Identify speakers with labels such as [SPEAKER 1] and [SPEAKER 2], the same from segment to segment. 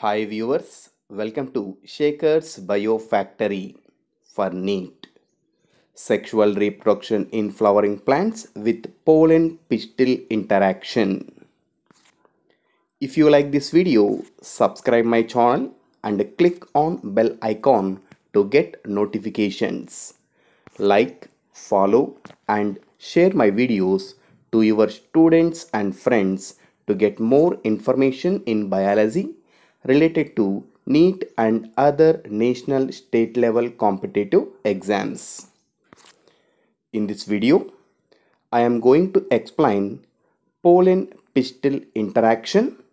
[SPEAKER 1] Hi viewers, welcome to Shaker's Biofactory for NEAT. Sexual reproduction in flowering plants with pollen pistil interaction. If you like this video, subscribe my channel and click on bell icon to get notifications. Like, follow and share my videos to your students and friends to get more information in biology related to NEET and other national state level competitive exams. In this video, I am going to explain pollen pistil interaction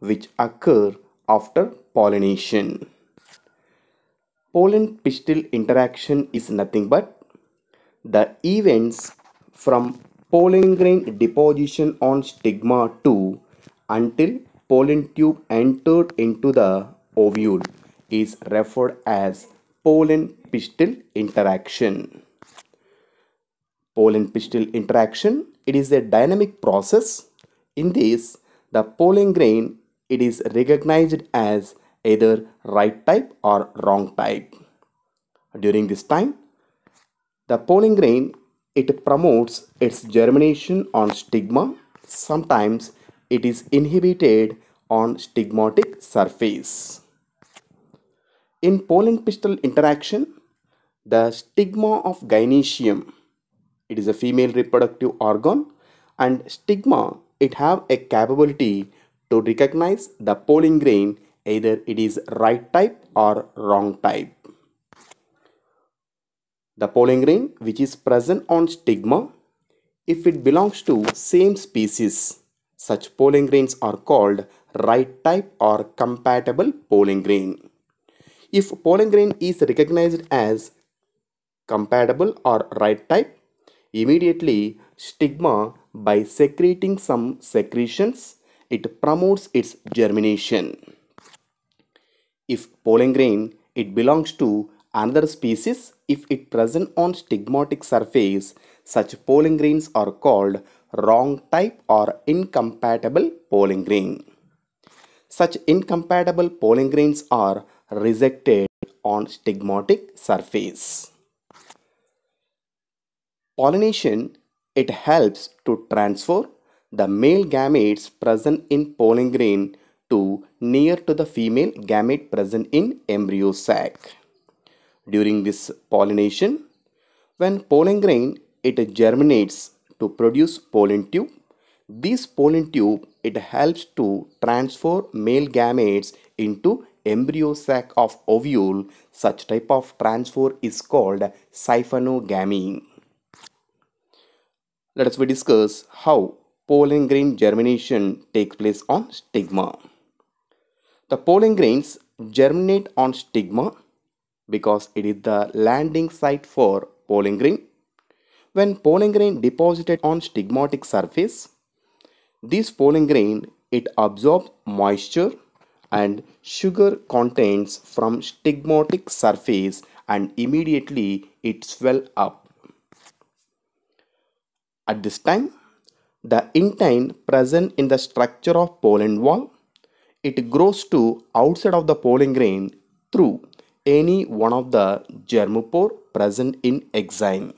[SPEAKER 1] which occur after pollination. Pollen pistil interaction is nothing but the events from pollen grain deposition on stigma 2 until pollen tube entered into the ovule is referred as pollen pistil interaction. Pollen pistil interaction, it is a dynamic process. In this, the pollen grain, it is recognized as either right type or wrong type. During this time, the pollen grain, it promotes its germination on stigma. Sometimes it is inhibited on stigmatic surface. In pollen pistil interaction, the stigma of gynoecium, it is a female reproductive organ, and stigma, it have a capability to recognize the pollen grain either it is right type or wrong type. The pollen grain which is present on stigma, if it belongs to same species, such pollen grains are called right type or compatible pollen grain. If pollen grain is recognized as compatible or right type, immediately stigma by secreting some secretions, it promotes its germination. If pollen grain it belongs to another species, if it present on stigmatic surface, such pollen grains are called wrong type or incompatible pollen grain. Such incompatible pollen grains are rejected on stigmatic surface. Pollination, it helps to transfer the male gametes present in pollen grain to near to the female gamete present in embryo sac. During this pollination, when pollen grain it germinates to produce pollen tube, this pollen tube it helps to transfer male gametes into embryo sac of ovule. Such type of transfer is called siphonogamy. Let us discuss how pollen grain germination takes place on stigma. The pollen grains germinate on stigma because it is the landing site for pollen grain. When pollen grain deposited on stigmatic surface, this pollen grain it absorbs moisture and sugar contents from stigmatic surface and immediately it swell up. At this time, the intine present in the structure of pollen wall, it grows to outside of the pollen grain through any one of the germopore present in exine.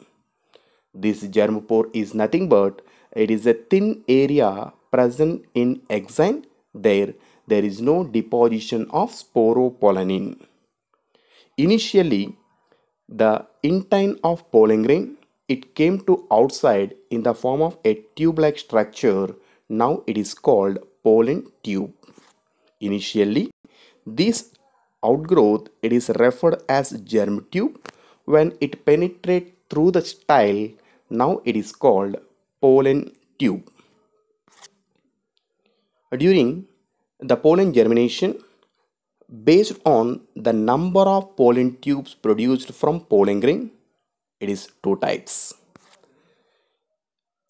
[SPEAKER 1] This germopore is nothing but it is a thin area present in exine. There is no deposition of sporopollenin. Initially, the intine of pollen grain it came to outside in the form of a tube-like structure. Now it is called pollen tube. Initially, this outgrowth it is referred as germ tube. When it penetrates through the style, now it is called pollen tube. During the pollen germination, based on the number of pollen tubes produced from pollen grain, it is two types.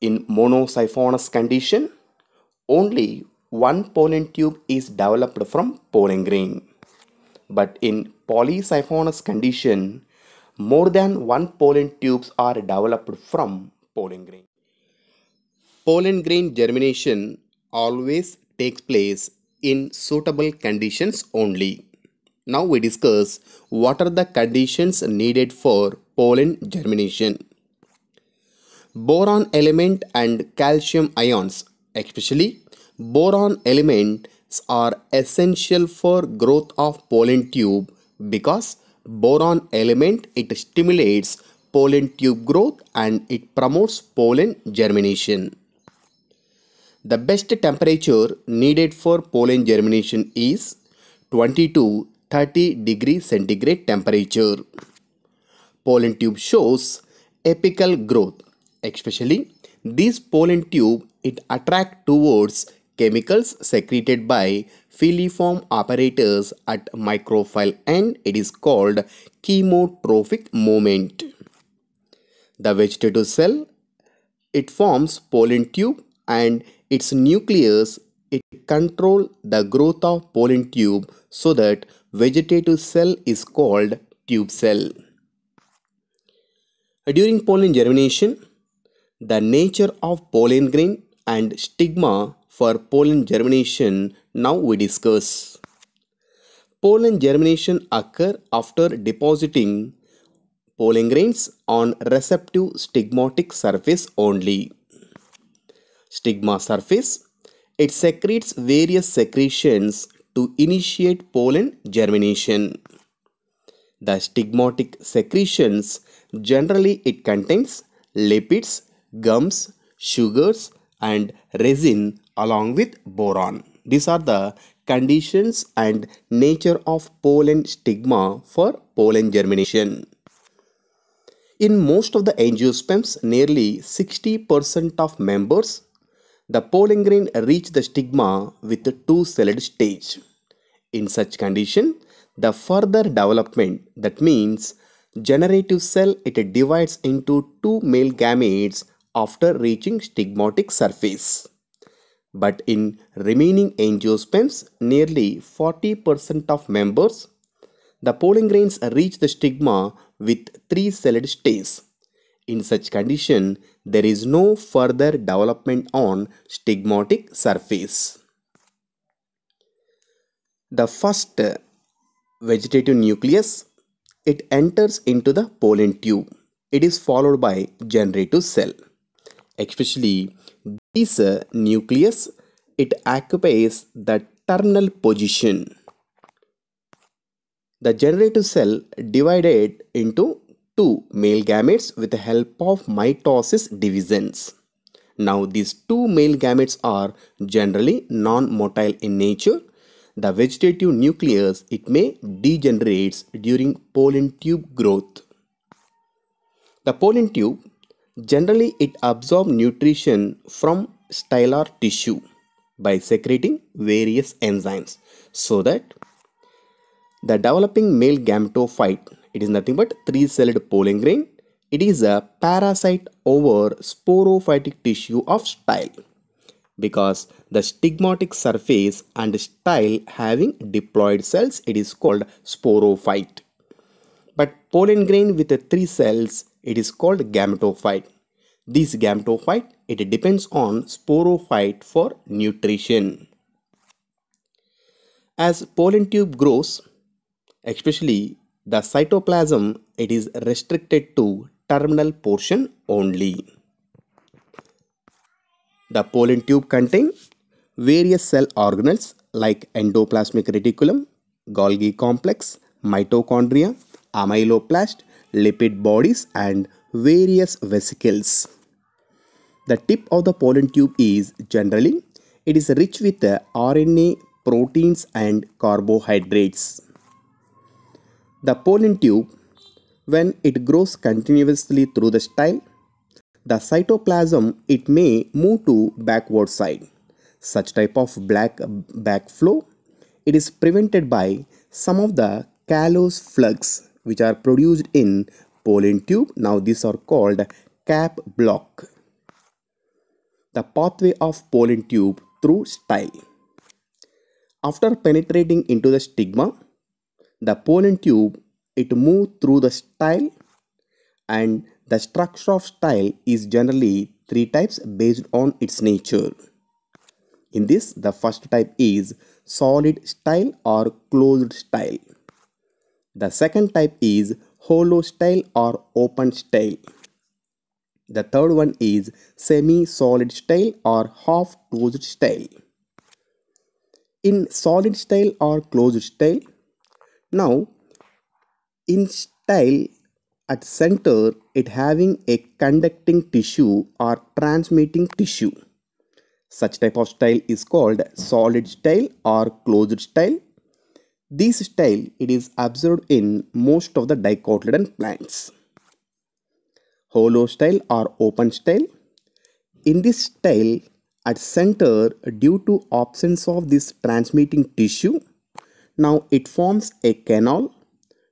[SPEAKER 1] In monosiphonous condition, only one pollen tube is developed from pollen grain. But in polysiphonous condition, more than one pollen tubes are developed from pollen grain. Pollen grain germination always takes place in suitable conditions only. Now we discuss what are the conditions needed for pollen germination. Boron element and calcium ions, especially boron elements, are essential for growth of pollen tube because boron element it stimulates pollen tube growth and it promotes pollen germination. The best temperature needed for pollen germination is 20 to 30 degrees centigrade temperature. Pollen tube shows apical growth, especially this pollen tube it attract towards chemicals secreted by filiform apparatus at microphyll and it is called chemotrophic movement. The vegetative cell it forms pollen tube and its nucleus it control the growth of pollen tube so that vegetative cell is called tube cell. During pollen germination, the nature of pollen grain and stigma for pollen germination now we discuss. Pollen germination occur after depositing pollen grains on receptive stigmatic surface only. Stigma surface it secretes various secretions to initiate pollen germination. The stigmatic secretions generally it contains lipids, gums, sugars and resin along with boron. These are the conditions and nature of pollen stigma for pollen germination. In most of the angiosperms, nearly 60% of members, the pollen grain reach the stigma with a two-celled stage. In such condition, the further development, that means generative cell, it divides into two male gametes after reaching stigmatic surface. But in remaining angiosperms, nearly 40% of members, the pollen grains reach the stigma with three-celled stage. In such condition, there is no further development on stigmatic surface. The first vegetative nucleus, it enters into the pollen tube. It is followed by generative cell. Especially this nucleus, it occupies the terminal position. The generative cell divided into two male gametes with the help of mitosis divisions. Now these two male gametes are generally non-motile in nature. The vegetative nucleus it may degenerates during pollen tube growth. The pollen tube generally it absorbs nutrition from stylar tissue by secreting various enzymes so that the developing male gametophyte, it is nothing but three-celled pollen grain. It is a parasite over sporophytic tissue of style because the stigmatic surface and style having diploid cells, it is called sporophyte. But pollen grain with the three cells, it is called gametophyte. This gametophyte, it depends on sporophyte for nutrition. As pollen tube grows, especially the cytoplasm, it is restricted to terminal portion only. The pollen tube contains various cell organelles like endoplasmic reticulum, Golgi complex, mitochondria, amyloplast, lipid bodies and various vesicles. The tip of the pollen tube is generally it is rich with RNA, proteins and carbohydrates. The pollen tube, when it grows continuously through the style, the cytoplasm it may move to backward side. Such type of backflow, it is prevented by some of the callose flux which are produced in pollen tube. Now these are called cap block. The pathway of pollen tube through style. After penetrating into the stigma, the pollen tube it moves through the style and the structure of style is generally three types based on its nature. In this, the first type is solid style or closed style. The second type is hollow style or open style. The third one is semi-solid style or half-closed style. In solid style or closed style, now in style at center it having a conducting tissue or transmitting tissue. Such type of style is called solid style or closed style. This style it is observed in most of the dicotyledon plants. Hollow style or open style. In this style at center, due to absence of this transmitting tissue, now it forms a canal.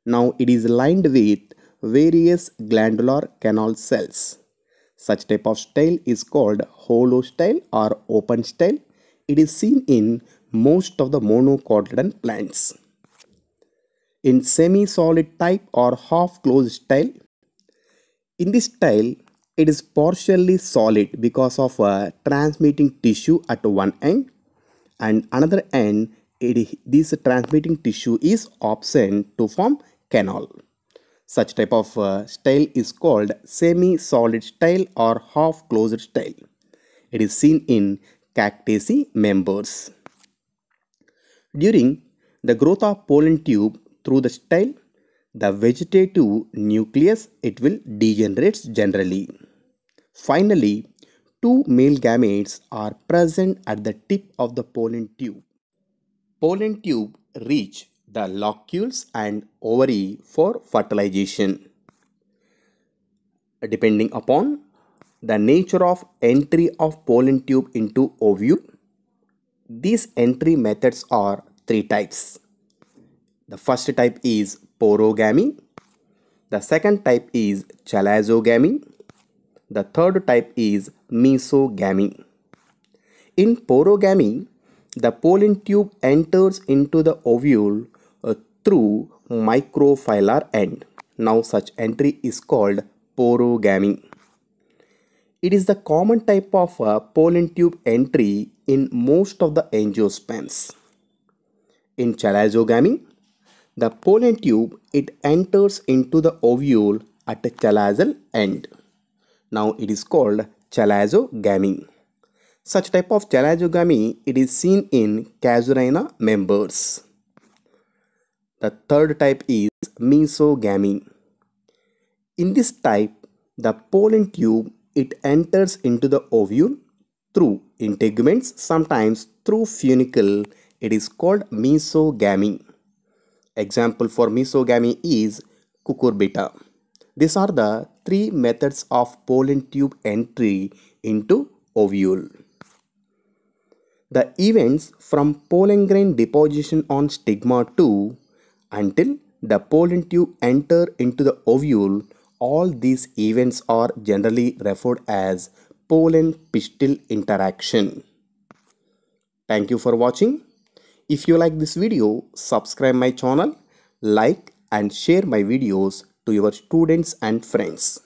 [SPEAKER 1] Now it is lined with various glandular canal cells. Such type of style is called hollow style or open style. It is seen in most of the monocotyledon plants. In semi-solid type or half-closed style, in this style, it is partially solid because of a transmitting tissue at one end, and another end, this transmitting tissue is absent to form canal. Such type of style is called semi-solid style or half-closed style. It is seen in Cactaceae members. During the growth of pollen tube through the style, the vegetative nucleus it will degenerate generally. Finally, two male gametes are present at the tip of the pollen tube. Pollen tube reach the locules and ovary for fertilization. Depending upon the nature of entry of pollen tube into ovule, these entry methods are three types. The first type is porogamy. The second type is chalazogamy. The third type is mesogamy. In porogamy, the pollen tube enters into the ovule through microphylar end. Now such entry is called porogamy. It is the common type of pollen tube entry in most of the angiosperms. In chalazogamy, the pollen tube it enters into the ovule at the chalazal end. Now it is called chalazogamy. Such type of chalazogamy it is seen in Casuarina members. The third type is mesogamy. In this type, the pollen tube it enters into the ovule through integuments, sometimes through funicle. It is called mesogamy. Example for mesogamy is cucurbita. These are the three methods of pollen tube entry into ovule. The events from pollen grain deposition on stigma 2 until the pollen tube enter into the ovule, all these events are generally referred as pollen pistil interaction. Thank you for watching. If you like this video, subscribe my channel, like and share my videos to your students and friends.